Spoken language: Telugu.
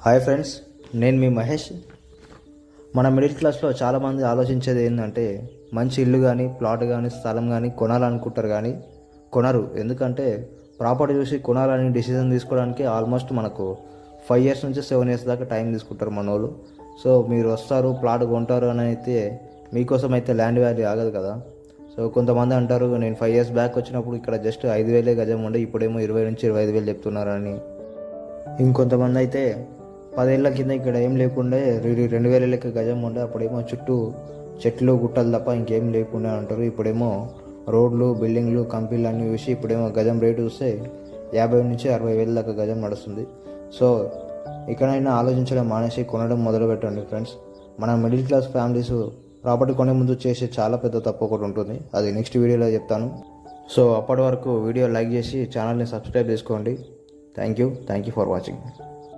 హాయ్ ఫ్రెండ్స్, నేను మీ మహేష్. మన మిడిల్ క్లాస్లో చాలామంది ఆలోచించేది ఏంటంటే మంచి ఇల్లు కానీ ప్లాట్ కానీ స్థలం కానీ కొనాలనుకుంటారు కానీ కొనరు. ఎందుకంటే ప్రాపర్టీ చూసి కొనాలని డిసిజన్ తీసుకోవడానికి ఆల్మోస్ట్ మనకు 5 years నుంచి 7 years దాకా టైం తీసుకుంటారు మన వాళ్ళు. సో మీరు వస్తారు ప్లాట్ కొంటారు అని అయితే మీకోసం అయితే ల్యాండ్ వాల్యూ ఆగదు కదా. సో కొంతమంది అంటారు, నేను 5 years బ్యాక్ వచ్చినప్పుడు ఇక్కడ జస్ట్ 5,000 గజం ఉండే, ఇప్పుడేమో 20 నుంచి 25,000 చెప్తున్నారని. ఇంకొంతమంది అయితే 10 ఏళ్ల కింద ఇక్కడ ఏం లేకుండే 2,000 లెక్క గజం ఉండే, అప్పుడేమో చుట్టూ చెట్లు గుట్టలు తప్ప ఇంకేం లేకుండా అంటారు. ఇప్పుడేమో రోడ్లు బిల్డింగ్లు కంపెనీలు అన్నీ చూసి ఇప్పుడేమో గజం రేటు చూస్తే 50 నుంచి 60,000 దాకా గజం నడుస్తుంది. సో ఇక్కడైనా ఆలోచించడం మానేసి కొనడం మొదలు పెట్టండి ఫ్రెండ్స్. మన మిడిల్ క్లాస్ ఫ్యామిలీస్ ప్రాపర్టీ కొనే ముందు చేసే చాలా పెద్ద తప్పు ఒకటి ఉంటుంది, అది నెక్స్ట్ వీడియోలో చెప్తాను. సో అప్పటి వరకు వీడియో లైక్ చేసి ఛానల్ని సబ్స్క్రైబ్ చేసుకోండి. Thank you for watching.